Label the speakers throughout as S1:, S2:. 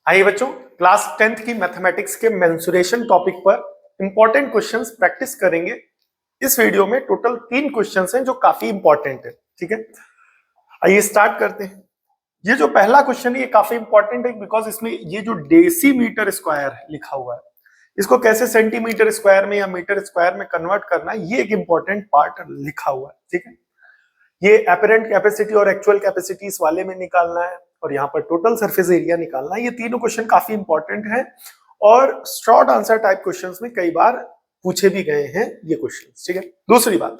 S1: आइए बच्चों, class 10th की मैथमेटिक्स के मेंसुरेशन टॉपिक पर इंपॉर्टेंट क्वेश्चंस प्रैक्टिस करेंगे। इस वीडियो में टोटल 3 क्वेश्चंस हैं जो काफी इंपॉर्टेंट है। ठीक है, आइए स्टार्ट करते हैं। ये जो पहला क्वेश्चन है ये काफी इंपॉर्टेंट है बिकॉज इसमें ये जो डेसीमीटर स्क्वायर लिखा हुआ है, इसको कैसे सेंटीमीटर स्क्वायर में या मीटर स्क्वायर में कन्वर्ट करना है, ये एक इंपॉर्टेंट पार्ट लिखा हुआ है। ठीक है, ये एपरेंट कैपेसिटी और एक्चुअल कैपेसिटी इस वाले में निकालना है और यहाँ पर टोटल सरफेस एरिया निकालना है। ये तीनों क्वेश्चन काफी इंपॉर्टेंट है और शॉर्ट आंसर टाइप क्वेश्चंस में कई बार पूछे भी गए हैं ये क्वेश्चंस। ठीक है, दूसरी बात,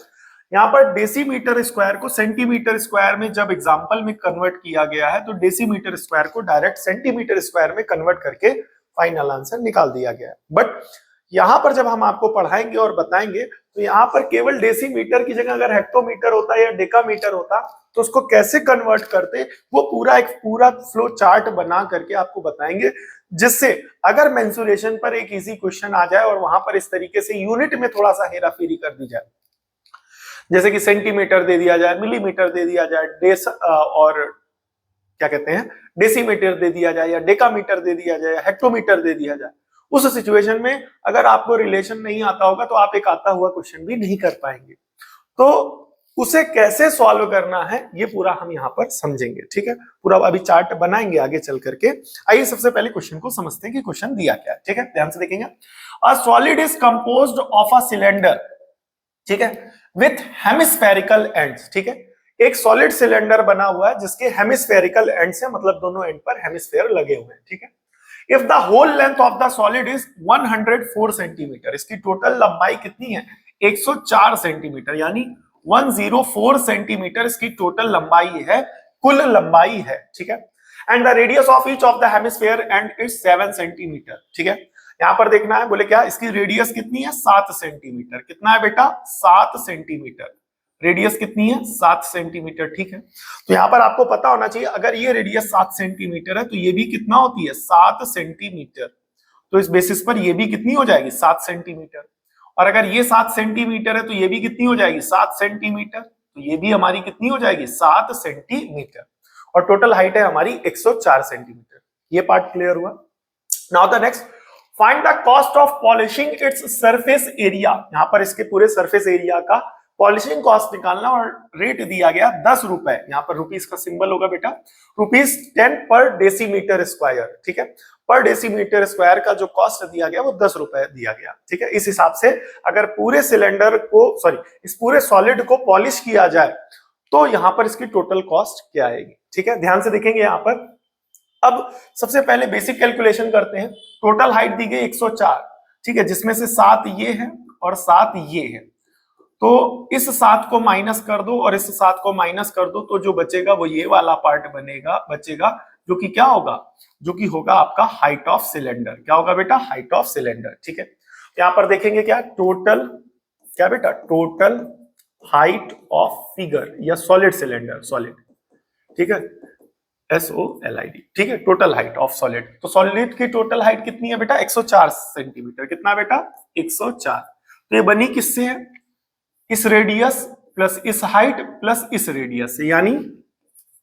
S1: यहाँ पर डेसीमीटर स्क्वायर को सेंटीमीटर स्क्वायर में जब एग्जांपल में कन्वर्ट किया गया है तो डेसीमीटर स्क्वायर को डायरेक्ट सेंटीमीटर स्क्वायर में कन्वर्ट करके फाइनल आंसर निकाल दिया गया है। बट यहाँ पर जब हम आपको पढ़ाएंगे और बताएंगे तो यहाँ पर केवल डेसीमीटर की जगह अगर हेक्टोमीटर होता या डेकामीटर होता तो उसको कैसे कन्वर्ट करते, वो एक पूरा फ्लो चार्ट बना करके आपको बताएंगे, जिससे अगर मेंसुरेशन पर एक इजी क्वेश्चन आ जाए और वहां पर इस तरीके से यूनिट में थोड़ा सा हेराफेरी कर दी जाए, जैसे कि सेंटीमीटर दे दिया जाए, मिलीमीटर दे दिया जाए, और क्या कहते हैं डेसीमीटर दे दिया जाए या डेकामीटर दे दिया जाए, हेक्टोमीटर दे दिया जाए, उस सिचुएशन में अगर आपको रिलेशन नहीं आता होगा तो आप एक आता हुआ क्वेश्चन भी नहीं कर पाएंगे। तो उसे कैसे सॉल्व करना है ये पूरा हम यहाँ पर समझेंगे। ठीक है, पूरा अभी चार्ट बनाएंगे आगे चल करके। आइए सबसे पहले क्वेश्चन को समझते हैं कि क्वेश्चन दिया क्या है। ठीक है, ध्यान से देखेंगे। A solid is composed of a cylinder, ठीक है, विथ हेमिस्फेरिकल एंड्स। ठीक है, एक सॉलिड सिलेंडर बना हुआ है जिसके हेमिस्फेरिकल एंड्स है, मतलब दोनों एंड पर हेमिस्फेयर लगे हुए हैं। ठीक है, if the whole length of the solid is 104 centimetre, इसकी टोटल लंबाई कितनी है 104 सेंटीमीटर, यानी 104 सेंटीमीटर इसकी टोटल लंबाई है, कुल लंबाई है। ठीक है, and the radius of each of the hemisphere and is 7 centimetre. ठीक है, यहां पर देखना है, बोले क्या इसकी रेडियस कितनी है 7 सेंटीमीटर। कितना है बेटा 7 सेंटीमीटर, रेडियस कितनी है 7 सेंटीमीटर। ठीक है, तो यहां पर आपको पता होना चाहिए अगर ये रेडियस 7 सेंटीमीटर है तो ये भी कितना होती है 7 सेंटीमीटर, तो इस बेसिस पर ये भी कितनी हो जाएगी 7 सेंटीमीटर। और अगर ये 7 सेंटीमीटर है तो ये भी कितनी हो जाएगी 7 सेंटीमीटर, तो ये भी हमारी कितनी हो जाएगी 7 सेंटीमीटर, और टोटल हाइट है हमारी 104 सेंटीमीटर। ये पार्ट क्लियर हुआ। Now the next, find the cost of polishing its surface area. यहां पर इसके पूरे सरफेस एरिया का पॉलिशिंग कॉस्ट निकालना और रेट दिया गया 10 रुपए, यहां पर रुपीस का सिंबल होगा बेटा, ₹10 पर डेसीमीटर स्क्वायर। ठीक है, पर डेसीमीटर स्क्वायर का जो कॉस्ट दिया गया वो 10 रुपए दिया गया। ठीक है, इस हिसाब से अगर पूरे सिलेंडर को इस पूरे सॉलिड को पॉलिश किया जाए तो यहां पर इसकी टोटल कॉस्ट क्या आएगी। ठीक है, ध्यान से देखेंगे यहां पर। अब सबसे पहले बेसिक कैलकुलेशन करते हैं। टोटल हाइट दी गई 104, ठीक है, जिसमें से 7 ये है और 7 ये है, तो इस 7 को माइनस कर दो और इस 7 को माइनस कर दो, तो जो बचेगा वो ये वाला पार्ट बचेगा, जो कि क्या होगा, जो कि होगा आपका हाइट ऑफ सिलेंडर। क्या होगा बेटा हाइट ऑफ सिलेंडर। ठीक है, यहां पर देखेंगे क्या टोटल, क्या बेटा टोटल हाइट ऑफ फिगर या सॉलिड सिलेंडर, सॉलिड। ठीक है, SOLID। ठीक है, टोटल हाइट ऑफ सॉलिड, तो सॉलिड की टोटल हाइट कितनी है बेटा 104 सेंटीमीटर। कितना बेटा 104, तो ये बनी किससे है, इस रेडियस प्लस इस हाइट प्लस इस रेडियस से, यानी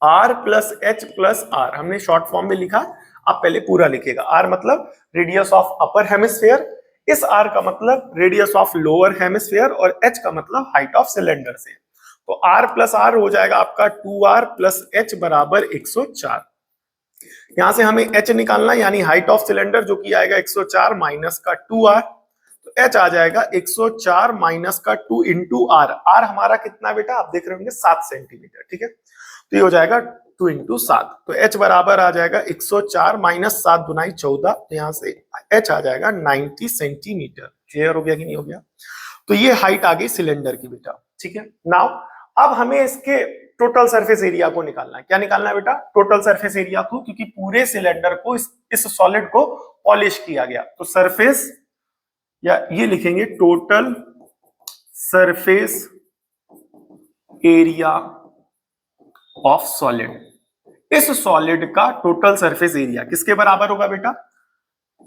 S1: R plus H plus R। हमने शॉर्ट फॉर्म में लिखा, आप पहले पूरा लिखेगा। R मतलब रेडियस ऑफ अपर हेमिस्फेयर, इस R का मतलब रेडियस ऑफ लोअर हेमिस्फेयर, और H का मतलब हाइट ऑफ सिलेंडर से। तो R प्लस R हो जाएगा आपका 2R प्लस H बराबर 104। यहां से हमें H निकालना, यानी हाइट ऑफ सिलेंडर, जो कि आएगा 104 माइनस का 2R, तो H आ जाएगा 104 माइनस का 2 इंटू R। R हमारा कितना बेटा आप देख रहे होंगे 7 सेंटीमीटर। ठीक है, तो ये हो जाएगा 2 इंटू 7, तो H बराबर आ जाएगा 104 माइनस 7 दुनाई 14, तो यहां से H आ जाएगा 90 सेंटीमीटर। क्लियर हो गया कि नहीं हो गया। तो ये हाइट आ गई सिलेंडर की बेटा। ठीक है, नाउ अब हमें इसके टोटल सरफेस एरिया को निकालना है। क्या निकालना है बेटा टोटल सरफेस एरिया को, क्योंकि पूरे सिलेंडर को इस सॉलिड को पॉलिश किया गया, तो सरफेस, या ये लिखेंगे total surface area of solid. इस सॉलिड का टोटल सरफेस एरिया किसके बराबर होगा बेटा,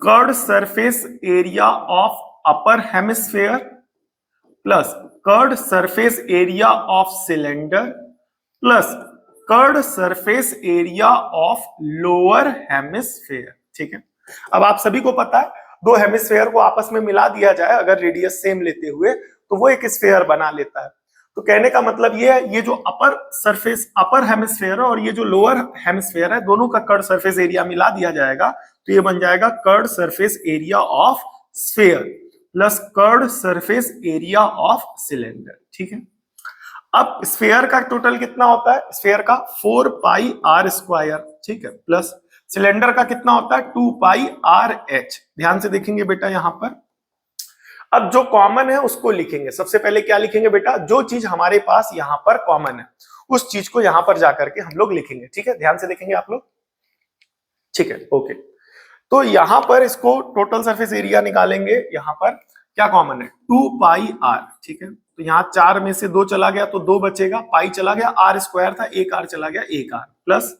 S1: curved surface area of upper hemisphere plus curved surface area of cylinder plus curved surface area of lower hemisphere. ठीक है। अब आप सभी को पता है दो हेमिस्फेयर को आपस में मिला दिया जाए अगर रेडियस सेम लेते हुए तो वो एक स्फेयर बना लेता है। तो कहने का मतलब ये है, ये जो अपर सरफेस अपर हेमिस्फेयर है और ये जो लोअर हेमिस्फेयर है, दोनों का कर्ड सरफेस एरिया मिला दिया जाएगा तो ये बन जाएगा curved surface area of sphere plus curved surface area of cylinder. ठीक है। अब स्फेयर का टोटल कितना होता है, स्फेयर का 4 पाई आर स्क्वायर, ठीक है, प्लस सिलेंडर का कितना होता है 2 पाई आर एच। ध्यान से देखेंगे बेटा यहां पर, अब जो कॉमन है उसको लिखेंगे। सबसे पहले क्या लिखेंगे बेटा, जो चीज हमारे पास यहां पर कॉमन है उस चीज को यहां पर जाकर के हम लोग लिखेंगे। ठीक है, ध्यान से देखेंगे आप लोग। ठीक है, ओके। तो यहां पर इसको टोटल सरफेस एरिया निकालेंगे, यहां पर क्या कॉमन है 2 पाई आर। ठीक है, तो यहाँ 4 में से 2 चला गया तो 2 बचेगा, पाई चला गया, आर स्क्वायर था, एक आर चला गया, एक R plus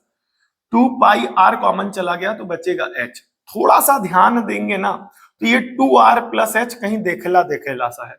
S1: 2 pi R common चला गया तो बचेगा एच। थोड़ा सा ध्यान देंगे ना तो ये 2r प्लस एच कहीं देखेला देखेला सा है,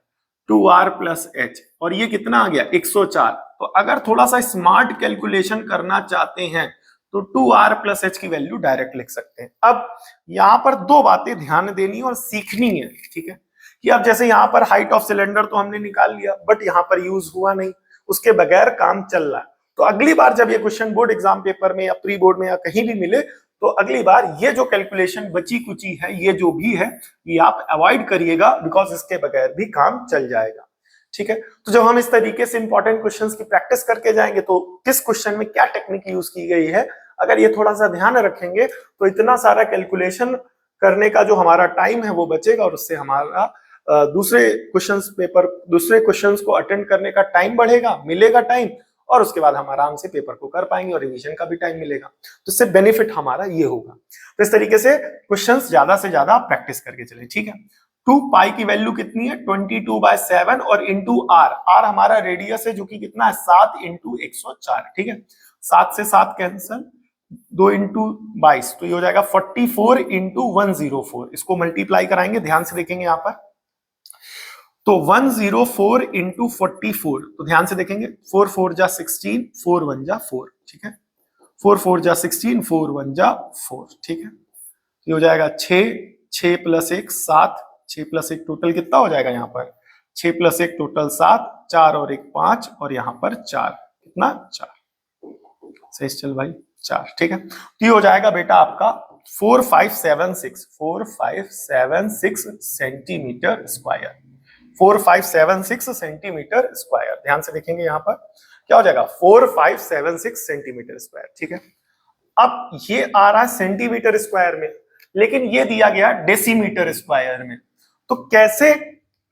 S1: 2r प्लस एच, और ये कितना आ गया 104। तो अगर थोड़ा सा स्मार्ट कैलकुलेशन करना चाहते हैं तो 2r प्लस एच की वैल्यू डायरेक्ट लिख सकते हैं। अब यहां पर दो बातें ध्यान देनी और सीखनी है। ठीक है, कि अब जैसे यहाँ पर हाइट ऑफ सिलेंडर तो हमने निकाल लिया बट यहाँ पर यूज हुआ नहीं, उसके बगैर काम चल रहा है। तो अगली बार जब ये क्वेश्चन बोर्ड एग्जाम पेपर में या प्री बोर्ड में या कहीं भी मिले तो अगली बार ये जो कैलकुलेशन बची कुची है, ये जो भी है, ये आप अवॉइड करिएगा, बिकॉज इसके बगैर भी काम चल जाएगा। ठीक है, तो जब हम इस तरीके से इंपॉर्टेंट क्वेश्चंस की प्रैक्टिस करके जाएंगे तो किस क्वेश्चन में क्या टेक्निक यूज की गई है, अगर ये थोड़ा सा ध्यान रखेंगे तो इतना सारा कैलकुलेशन करने का जो हमारा टाइम है वो बचेगा और उससे हमारा दूसरे क्वेश्चंस को अटेंड करने का टाइम बढ़ेगा, मिलेगा टाइम, और उसके बाद हम आराम से पेपर को कर पाएंगे और रिवीजन का भी टाइम मिलेगा। तो इससे बेनिफिट हमारा ये होगा। तो इस तरीके से क्वेश्चंस ज्यादा से ज्यादा प्रैक्टिस करके चले। ठीक है, 2 पाई की वैल्यू कितनी है 22/7 और इंटू आर, आर हमारा रेडियस है जो कि कितना है 7 इंटू 104। ठीक है, 7 से 7 कैंसल, 2 इंटू 22 तो ये हो जाएगा 44 इंटू 104। इसको मल्टीप्लाई कराएंगे, ध्यान से देखेंगे यहाँ पर, तो 104 इंटू 44, तो ध्यान से देखेंगे 4 4 जा 16, 4 1 जा 4। ठीक है, 4 4 जा 16, 4 1 जा 4। ठीक है, ये हो जाएगा 6 प्लस 1 7, 6 प्लस 1 टोटल कितना हो जाएगा यहाँ पर 6 प्लस 1 टोटल 7, 4 और 1 5 और यहाँ पर 4, कितना 4। सही चल भाई 4। ठीक है, तो ये हो जाएगा बेटा आपका 4576 सेंटीमीटर स्क्वायर, 4576 सेंटीमीटर स्क्वायर। ध्यान से देखेंगे यहां पर क्या हो जाएगा 4576 सेंटीमीटर स्क्वायर। ठीक है, अब ये आ रहा है सेंटीमीटर स्क्वायर में, लेकिन ये दिया गया डेसीमीटर स्क्वायर में। तो कैसे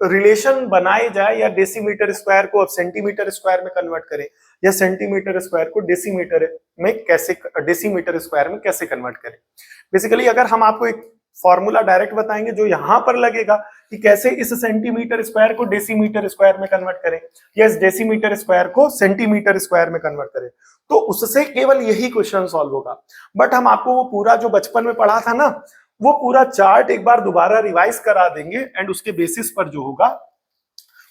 S1: रिलेशन बनाए जाए, या डेसीमीटर स्क्वायर को अब सेंटीमीटर स्क्वायर में कन्वर्ट करें, या सेंटीमीटर स्क्वायर को डेसीमीटर स्क्वायर में कैसे कन्वर्ट करें। बेसिकली अगर हम आपको एक फॉर्मूला डायरेक्ट बताएंगे जो यहां पर लगेगा कि कैसे इस सेंटीमीटर स्क्वायर को डेसीमीटर स्क्वायर में कन्वर्ट करें या इस डेसीमीटर स्क्वायर को सेंटीमीटर स्क्वायर में कन्वर्ट करें, तो उससे केवल यही क्वेश्चन सॉल्व होगा। बट हम आपको वो पूरा जो बचपन में पढ़ा था ना, वो पूरा चार्ट एक बार दोबारा रिवाइज करा देंगे एंड उसके बेसिस पर जो होगा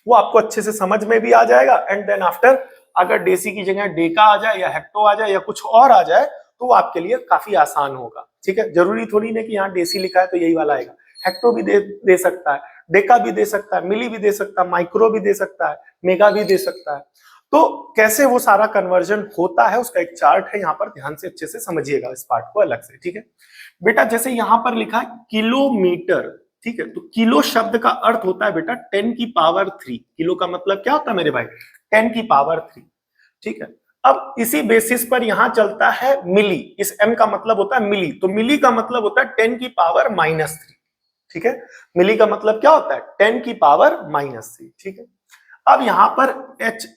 S1: वो आपको अच्छे से समझ में भी आ जाएगा। एंड देन आफ्टर अगर डेसी की जगह डेका आ जाए या हेक्टो आ जाए या कुछ और आ जाए तो वो आपके लिए काफी आसान होगा। ठीक है, जरूरी थोड़ी नहीं कि यहाँ डेसी लिखा है तो यही वाला आएगा, हेक्टो भी दे सकता है, डेका भी दे सकता है, मिली भी दे सकता है, माइक्रो भी दे सकता है, मेगा भी दे सकता है। तो कैसे वो सारा कन्वर्जन होता है उसका एक चार्ट है, यहाँ पर ध्यान से अच्छे से समझिएगा इस पार्ट को अलग से। ठीक है बेटा, जैसे यहाँ पर लिखा है किलोमीटर, ठीक है, तो किलो शब्द का अर्थ होता है बेटा 10 की पावर 3। किलो का मतलब क्या होता है मेरे भाई 10 की पावर 3। ठीक है, अब इसी बेसिस पर यहां चलता है मिली, इस m का मतलब होता है मिली, तो मिली का मतलब होता है 10 की पावर -3। ठीक है, मिली का मतलब क्या होता है 10 की पावर -3। ठीक है, अब यहां पर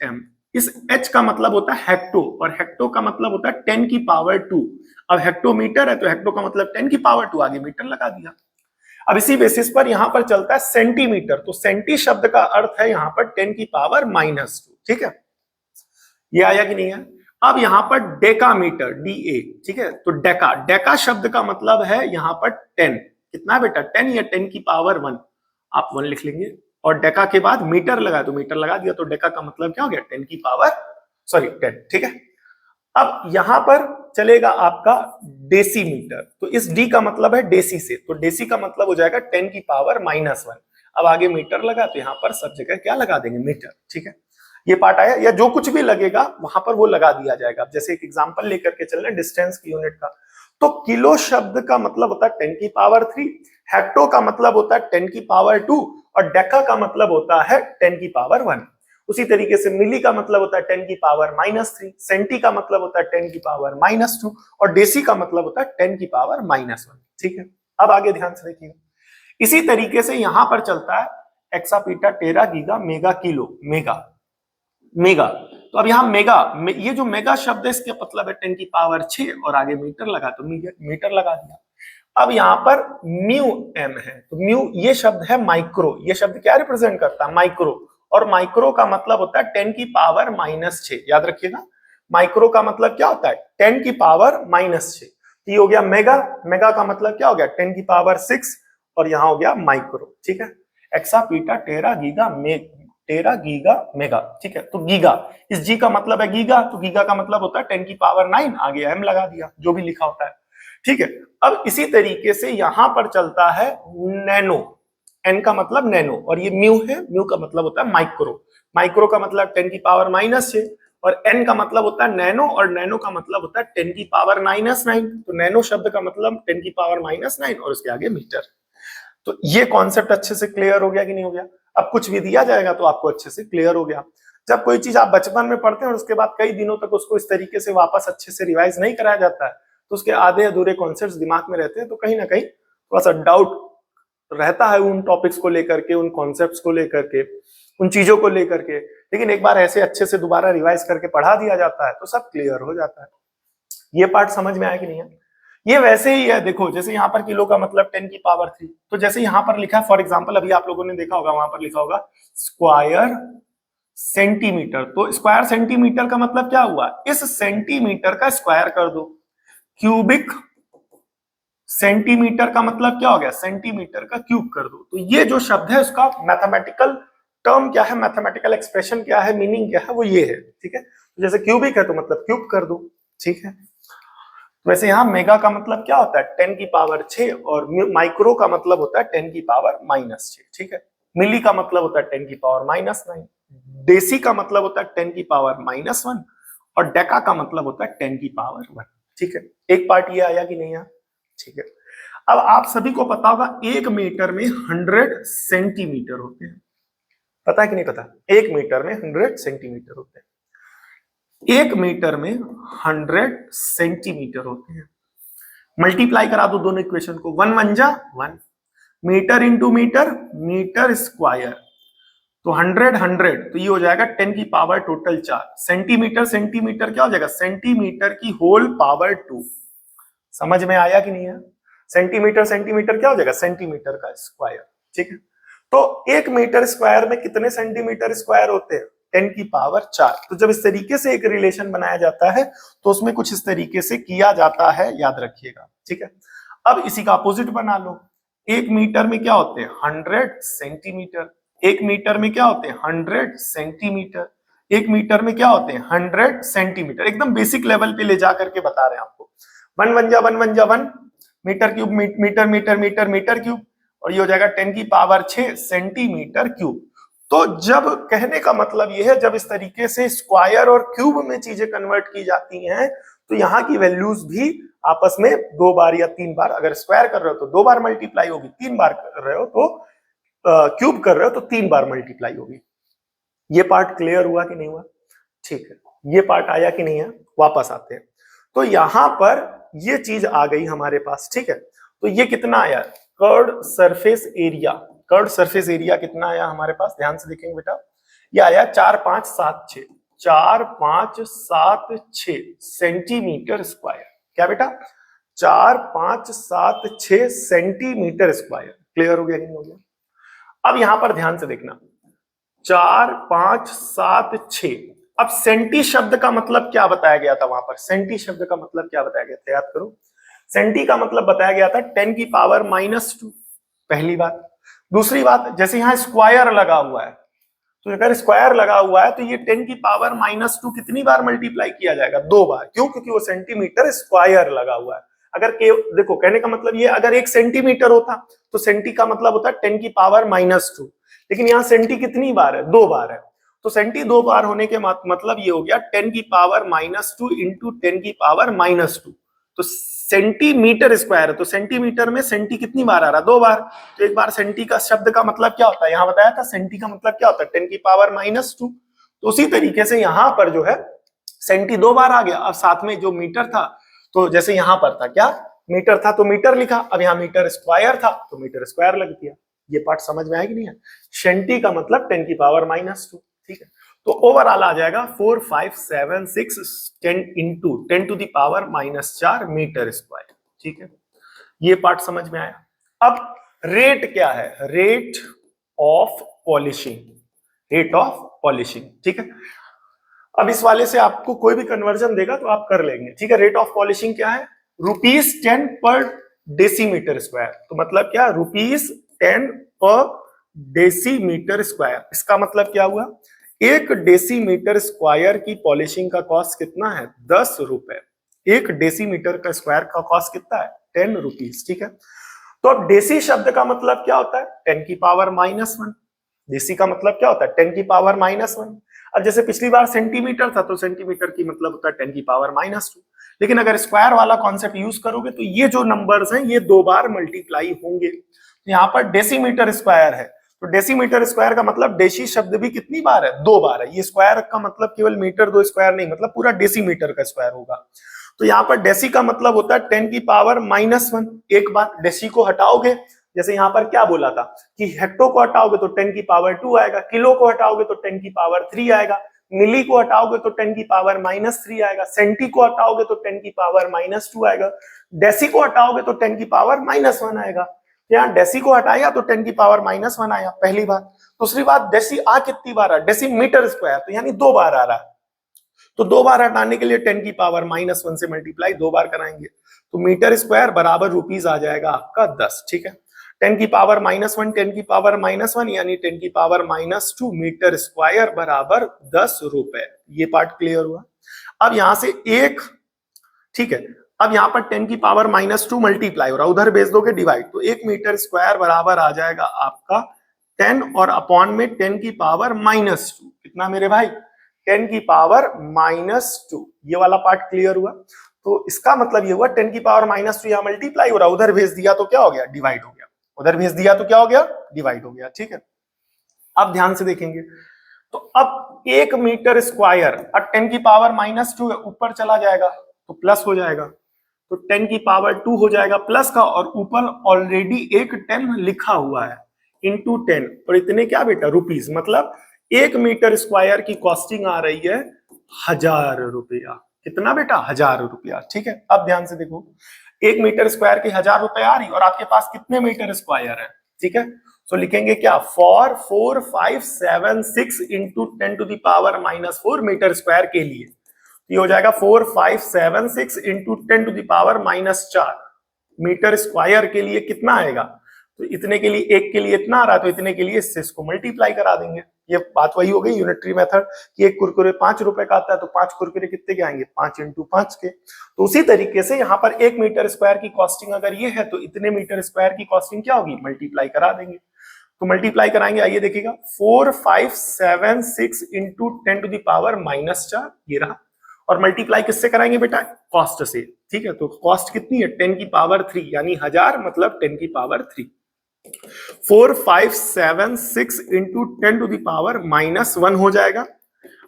S1: hm, इस h का मतलब होता है हेक्टो, और हेक्टो का मतलब होता है 10 की पावर 2। अब हेक्टोमीटर है तो हेक्टो का मतलब 10 की पावर 2, आगे मीटर लगा दिया। अब इसी बेसिस पर यहां पर चलता है सेंटीमीटर, तो सेंटी शब्द का अर्थ है यहां पर 10 की पावर -2। ठीक है, ये आया कि नहीं है। अब यहां पर डेकामीटर DA, ठीक है, तो डेका शब्द का मतलब है यहां पर 10, कितना है बेटा 10 या 10 की पावर 1, आप 1 लिख लेंगे, और डेका के बाद मीटर लगा तो मीटर लगा दिया, तो डेका का मतलब क्या हो गया 10 की पावर 10। ठीक है, अब यहां पर चलेगा आपका डेसीमीटर। तो इस डी का मतलब है डेसी से, तो डेसी का मतलब हो जाएगा 10 की पावर -1। अब आगे मीटर लगा तो यहाँ पर सब जगह क्या लगा देंगे, मीटर। ठीक है, ये पार्ट आया, या जो कुछ भी लगेगा वहां पर वो लगा दिया जाएगा। जैसे एक एग्जांपल लेकर के चल रहे हैं डिस्टेंस की यूनिट का, तो किलो शब्द का मतलब होता है 10 की पावर 3, हेक्टो का मतलब होता है 10 की पावर 2, और डेका का मतलब होता है 10 की पावर 1। उसी तरीके से मिली का मतलब होता है 10 की पावर -3, सेंटी का मतलब होता है 10 की पावर -2, और डेसी का मतलब होता है 10 की पावर -1। ठीक है, अब आगे ध्यान से देखिए, इसी तरीके से यहां पर चलता है exa peta, tera, giga, mega, kilo, mega, mega. तो अब यहाँ मेगा, ये जो मेगा शब्द है इसके मतलब है 10 की पावर 6, और आगे मीटर लगा तो मीटर लगा दिया। अब यहाँ पर म्यू एम है, तो म्यू ये शब्द है माइक्रो, ये शब्द क्या रिप्रेजेंट करता है, माइक्रो, और माइक्रो का मतलब होता है 10 की पावर -6। याद रखिएगा, माइक्रो का मतलब क्या होता है 10 की पावर -6। ये हो गया मेगा, मेगा का मतलब क्या हो गया 10 की पावर 6, और यहाँ हो गया माइक्रो। ठीक है, एक्सापीटा, टेरा, गीगा, टेरा, गीगा, मेगा। ठीक है, तो गीगा, इस जी का मतलब है गीगा, तो गीगा का मतलब होता है 10 की पावर 9, आगे एम लगा दिया, जो भी लिखा होता है। ठीक है, अब इसी तरीके से यहां पर चलता है नैनो, एन का मतलब नैनो, और ये म्यू है, म्यू का मतलब होता है माइक्रो, माइक्रो का मतलब 10 की पावर -6, और एन का मतलब होता है नैनो, और नैनो का मतलब होता है 10 की पावर -9। तो नैनो शब्द का मतलब 10 की पावर -9, और उसके आगे मीटर। तो ये कॉन्सेप्ट अच्छे से क्लियर हो गया कि नहीं हो गया? अब कुछ भी दिया जाएगा तो आपको अच्छे से क्लियर हो गया। जब कोई चीज आप बचपन में पढ़ते हैं और उसके बाद कई दिनों तक उसको इस तरीके से वापस अच्छे से रिवाइज नहीं कराया जाता है, तो उसके आधे अधूरे कॉन्सेप्ट्स दिमाग में रहते हैं, तो कहीं ना कहीं थोड़ा सा डाउट रहता है उन टॉपिक्स को लेकर के, उन कॉन्सेप्ट्स को लेकर के, उन चीजों को लेकर के। लेकिन एक बार ऐसे अच्छे से दोबारा रिवाइज करके पढ़ा दिया जाता है तो सब क्लियर हो जाता है। ये पार्ट समझ में आया कि नहीं है? ये वैसे ही है, देखो जैसे यहाँ पर किलो का मतलब 10 की पावर 3, तो जैसे यहाँ पर लिखा है, फॉर एग्जांपल अभी आप लोगों ने देखा होगा वहां पर लिखा होगा स्क्वायर सेंटीमीटर, तो स्क्वायर सेंटीमीटर का मतलब क्या हुआ, इस सेंटीमीटर का स्क्वायर कर दो। क्यूबिक सेंटीमीटर का मतलब क्या हो गया, सेंटीमीटर का क्यूब कर दो। तो ये जो शब्द है उसका मैथमेटिकल टर्म क्या है, मैथमेटिकल एक्सप्रेशन क्या है, मीनिंग क्या है, वो ये है। ठीक है, जैसे क्यूबिक है तो मतलब क्यूब कर दो। ठीक है, वैसे यहाँ मेगा का मतलब क्या होता है 10 की पावर 6, और माइक्रो का मतलब होता है 10 की पावर -6। ठीक है, मिली का मतलब होता है 10 की पावर -9, डेसी का मतलब होता है 10 की पावर -1, और डेका का मतलब होता है 10 की पावर 1। ठीक है, एक पार्ट ये आया कि नहीं आया? ठीक है, अब आप सभी को पता होगा 1 मीटर में 100 सेंटीमीटर होते हैं, पता है कि नहीं पता? 1 मीटर में 100 सेंटीमीटर होते हैं, 1 मीटर में 100 सेंटीमीटर होते हैं। मल्टीप्लाई करा दो दोनों इक्वेशन को, 1 1 जा 1, metre into metre, metre square, तो 100 100, तो ये हो जाएगा 10 की पावर टोटल 4। सेंटीमीटर सेंटीमीटर क्या हो जाएगा, सेंटीमीटर की होल पावर 2। समझ में आया कि नहीं है? सेंटीमीटर सेंटीमीटर क्या हो जाएगा, सेंटीमीटर का स्क्वायर। ठीक है, तो 1 मीटर स्क्वायर में कितने सेंटीमीटर स्क्वायर होते हैं, 10 की पावर 4। तो जब इस तरीके से एक रिलेशन बनाया जाता है तो उसमें कुछ इस तरीके से किया जाता है, याद रखिएगा। ठीक है, अब इसी का अपोजिट बना लो, 1 मीटर में क्या होते हैं 100 सेंटीमीटर, 1 मीटर में क्या होते हैं 100 सेंटीमीटर, 1 मीटर में क्या होते हैं 100 सेंटीमीटर। एकदम बेसिक लेवल पे ले जा करके बता रहे हैं आपको। 1 1 जा 1 1 जा 1, metre cube metre metre metre metre cube, और ये हो जाएगा 10 की पावर 6 सेंटीमीटर क्यूब। तो जब कहने का मतलब ये है, जब इस तरीके से स्क्वायर और क्यूब में चीजें कन्वर्ट की जाती हैं तो यहाँ की वैल्यूज भी आपस में 2 बार या 3 बार, अगर स्क्वायर कर रहे हो तो 2 बार मल्टीप्लाई होगी, 3 बार कर रहे हो तो क्यूब कर रहे हो तो 3 बार मल्टीप्लाई होगी। ये पार्ट क्लियर हुआ कि नहीं हुआ? ठीक है, ये पार्ट आया कि नहीं है? वापस आते हैं, तो यहां पर ये चीज आ गई हमारे पास। ठीक है, तो ये कितना आया, curved surface area, curved surface area कितना आया हमारे पास, ध्यान से देखेंगे बेटा, ये आया 4576, 4576 सेंटीमीटर स्क्वायर। क्या बेटा, 4576 सेंटीमीटर स्क्वायर। क्लियर हो गया कि नहीं हो गया? अब यहां पर ध्यान से देखना, 4576, अब सेंटी शब्द का मतलब क्या बताया गया था वहां पर, सेंटी शब्द का मतलब क्या बताया गया था, याद करो। सेंटी का मतलब बताया गया था 10 की पावर -2, पहली बात। दूसरी बात, जैसे यहां स्क्वायर लगा हुआ है तो अगर स्क्वायर लगा हुआ है तो ये 10 की पावर -2 कितनी बार मल्टीप्लाई किया जाएगा? 2 बार। क्यों? क्योंकि वो सेंटीमीटर स्क्वायर लगा हुआ है। अगर देखो कहने का मतलब ये, अगर 1 सेंटीमीटर होता तो सेंटी का मतलब होता है 10 की पावर -2, लेकिन यहाँ सेंटी कितनी बार है? 2 बार है। तो सेंटी 2 बार होने के मतलब ये हो गया 10 की पावर -2 इंटू 10 की पावर -2। तो सेंटीमीटर स्क्वायर है, तो सेंटीमीटर में सेंटी कितनी बार आ रहा है? 2 बार। तो एक बार सेंटी का शब्द का मतलब क्या होता है? यहाँ बताया था सेंटी का मतलब क्या होता है? 10 की पावर -2। तो उसी तरीके से यहाँ पर जो है सेंटी 2 बार आ गया। अब साथ में जो मीटर था, तो जैसे यहाँ पर था क्या, मीटर था तो मीटर लिखा, अब यहाँ मीटर स्क्वायर था तो मीटर स्क्वायर लग दिया। ये पार्ट समझ में आया कि नहीं है? सेंटी का मतलब 10 की पावर -2, ठीक है। तो ओवरऑल आ जाएगा 4 5 7 6 10 into 10 to the power -4 metre square, ठीक है। ये पार्ट समझ में आया। अब रेट क्या है? Rate of polishing, rate of polishing, ठीक है। अब इस वाले से आपको कोई भी कन्वर्जन देगा तो आप कर लेंगे, ठीक है। रेट ऑफ पॉलिशिंग क्या है? ₹10 पर डेसीमीटर स्क्वायर। तो मतलब क्या? ₹10 पर डेसीमीटर स्क्वायर। इसका मतलब क्या हुआ? 1 डेसीमीटर स्क्वायर की पॉलिशिंग का कॉस्ट कितना है? 10 रुपए। 1 डेसीमीटर का स्क्वायर का कॉस्ट कितना है? 10 रुपीज, ठीक है। तो अब डेसी शब्द का मतलब क्या होता है? 10 की पावर -1। डेसी का मतलब क्या होता है? 10 की पावर -1। अब जैसे पिछली बार सेंटीमीटर था तो सेंटीमीटर की मतलब होता है 10 की पावर -2। लेकिन अगर स्क्वायर वाला कॉन्सेप्ट यूज करोगे तो ये जो नंबर्स हैं ये 2 बार मल्टीप्लाई होंगे। यहाँ पर डेसीमीटर स्क्वायर है, तो डेसीमीटर स्क्वायर का मतलब डेसी शब्द भी कितनी बार है? 2 बार है। ये स्क्वायर का मतलब केवल मीटर 2 स्क्वायर नहीं, मतलब पूरा डेसीमीटर का स्क्वायर होगा। तो यहाँ पर डेसी का मतलब होता है 10 की पावर -1। एक बार डेसी को हटाओगे, जैसे यहाँ पर क्या बोला था कि हेक्टो को हटाओगे तो 10 की पावर 2 आएगा, किलो को हटाओगे तो 10 की पावर 3 आएगा, मिली को हटाओगे तो 10 की पावर -3 आएगा, सेंटी को हटाओगे तो 10 की पावर -2 आएगा, डेसी को हटाओगे तो 10 की पावर -1 आएगा। यहाँ डेसी को हटाया तो 10 की पावर -1 आया, पहली बात। दूसरी बात, डेसी आ कितनी बार है? डेसीमीटर स्क्वायर, तो यानी 2 बार आ रहा है। तो 2 बार हटाने के लिए 10 की पावर -1 से मल्टीप्लाई 2 बार कराएंगे, तो मीटर स्क्वायर बराबर रुपीज आ जाएगा आपका 10, ठीक है। 10 की पावर -1, 10 की पावर -1 यानी 10 की पावर -2 मीटर स्क्वायर बराबर 10 रुपए। ये पार्ट क्लियर हुआ। अब यहां से एक, ठीक है, अब यहां पर 10 की पावर -2 मल्टीप्लाई हो रहा है, उधर भेज दोगे डिवाइड, तो 1 मीटर स्क्वायर बराबर आ जाएगा आपका 10 और अपॉन में 10 की पावर -2। कितना मेरे भाई? 10 की पावर -2। ये वाला पार्ट क्लियर हुआ। तो इसका मतलब ये हुआ 10 की पावर -2 यहां मल्टीप्लाई हो रहा है, उधर भेज दिया तो क्या हो गया? डिवाइड हो गया। उधर भेज दिया तो क्या हो गया? डिवाइड हो गया, ठीक है। अब ध्यान से देखेंगे तो अब 1 मीटर स्क्वायर, अब 10 की पावर -2 ऊपर चला जाएगा तो प्लस हो जाएगा, तो 10 की पावर 2 हो जाएगा प्लस का, और ऊपर ऑलरेडी एक 10 लिखा हुआ है इंटू 10, और इतने क्या बेटा? रुपीज। मतलब 1 मीटर स्क्वायर की कॉस्टिंग आ रही है 1000 रुपया। कितना बेटा? 1000 रुपया, ठीक है। अब ध्यान से देखो, 1 मीटर स्क्वायर की 1000 रुपए आ रही, और आपके पास कितने मीटर स्क्वायर है, ठीक है। तो लिखेंगे क्या? For 4 5 7 6 into 10 to the power -4 metre square के लिए ये हो जाएगा 4 5 7 6 into 10 to the power -4 metre square के लिए कितना आएगा? तो इतने के लिए, एक के लिए इतना आ रहा है तो इतने के लिए इससे इसको मल्टीप्लाई करा देंगे। ये बात वही हो गई यूनिटरी मेथड कि एक कुरकुरे 5 रुपए का आता है तो 5 कुरकुरे कितने के आएंगे? 5 इंटू 5 के। तो उसी तरीके से यहाँ पर 1 मीटर स्क्वायर की कॉस्टिंग अगर ये है तो इतने मीटर स्क्वायर की कॉस्टिंग क्या होगी? मल्टीप्लाई करा देंगे। तो मल्टीप्लाई कराएंगे, आइए देखिएगा, 4 5 7 6 इंटू 10 टू द पावर -4 ये रहा, और मल्टीप्लाई किससे कराएंगे बेटा? कॉस्ट से, ठीक है। तो कॉस्ट कितनी है? 10 की पावर 3 यानी 1000 मतलब 10 की power 3। 4 5 7 6 into 10 to the power -1 हो जाएगा।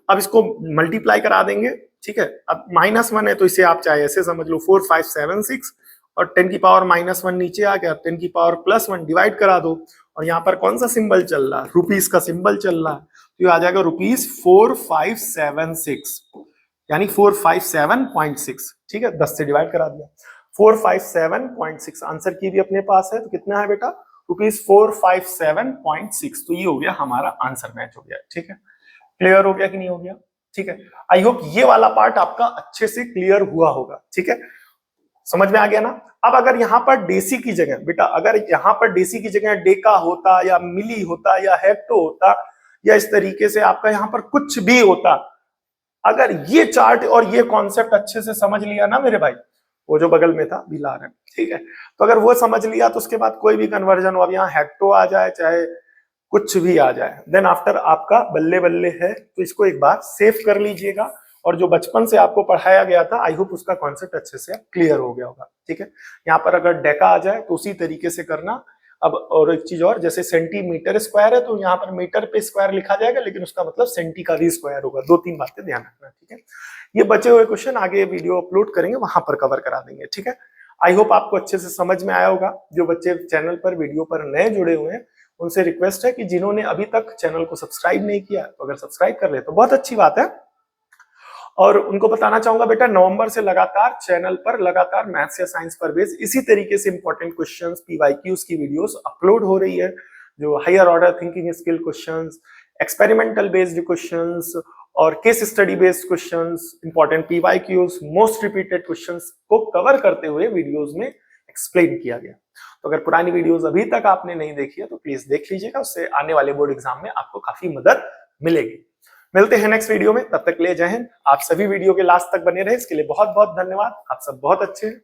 S1: अब इसको मल्टीप्लाई करा देंगे, ठीक है। अब -1 है तो इसे आप चाहे ऐसे समझ लो, 4 5 7 6 और 10 की पावर -1 नीचे आ गया, 10 की पावर +1 डिवाइड करा दो, और यहाँ पर कौन सा सिंबल चल रहा है? रुपीस का सिंबल चल रहा है, तो ये आ जाएगा ₹4576 यानी 457.6, ठीक है। 10 से डिवाइड करा दिया, 457.6 आंसर की भी अपने पास है, तो कितना है बेटा? ₹457.6। तो ये हो गया हमारा आंसर, मैच हो गया, ठीक है। क्लियर हो गया कि नहीं हो गया? ठीक है। आई होप ये वाला पार्ट आपका अच्छे से क्लियर हुआ होगा, ठीक है। समझ में आ गया ना? अब अगर यहाँ पर डेसी की जगह बेटा, अगर यहाँ पर डेसी की जगह डेका होता या मिली होता या हेक्टो होता या इस तरीके से आपका यहाँ पर कुछ भी होता, अगर ये चार्ट और ये कॉन्सेप्ट अच्छे से समझ लिया ना मेरे भाई, वो जो बगल में था बिलार है, ठीक है, तो अगर वो समझ लिया तो उसके बाद कोई भी कन्वर्जन हो, अब यहाँ हेक्टो आ जाए चाहे कुछ भी आ जाए, देन आफ्टर आपका बल्ले बल्ले है। तो इसको एक बार सेव कर लीजिएगा, और जो बचपन से आपको पढ़ाया गया था आई होप उसका कॉन्सेप्ट अच्छे से क्लियर हो गया होगा, ठीक है। यहाँ पर अगर डेका आ जाए तो उसी तरीके से करना। अब और एक चीज और, जैसे सेंटीमीटर स्क्वायर है तो यहाँ पर मीटर पे स्क्वायर लिखा जाएगा, लेकिन उसका मतलब सेंटी का भी स्क्वायर होगा। 2-3 बातें ध्यान रखना, ठीक है। ये बचे हुए क्वेश्चन आगे वीडियो अपलोड करेंगे, वहां पर कवर करा देंगे, ठीक है। आई होप आपको अच्छे से समझ में आया होगा। जो बच्चे चैनल पर वीडियो पर नए जुड़े हुए हैं उनसे रिक्वेस्ट है कि जिन्होंने अभी तक चैनल को सब्सक्राइब नहीं किया तो अगर सब्सक्राइब कर ले तो बहुत अच्छी बात है। और उनको बताना चाहूंगा बेटा, नवंबर से लगातार चैनल पर लगातार मैथ्स या साइंस पर बेस्ड इसी तरीके से इंपॉर्टेंट क्वेश्चंस, पीवाईक्यूज की वीडियोस अपलोड हो रही है, जो higher order thinking skill questions, experimental based questions और case study based questions, important PYQs, most repeated questions को कवर करते हुए वीडियोस में एक्सप्लेन किया गया। तो अगर पुरानी वीडियोस अभी तक आपने नहीं देखी है तो प्लीज देख लीजिएगा, उससे आने वाले बोर्ड एग्जाम में आपको काफी मदद मिलेगी। मिलते हैं नेक्स्ट वीडियो में, तब तक ले जय हिंद। आप सभी वीडियो के लास्ट तक बने रहे, इसके लिए बहुत बहुत धन्यवाद। आप सब बहुत अच्छे हैं।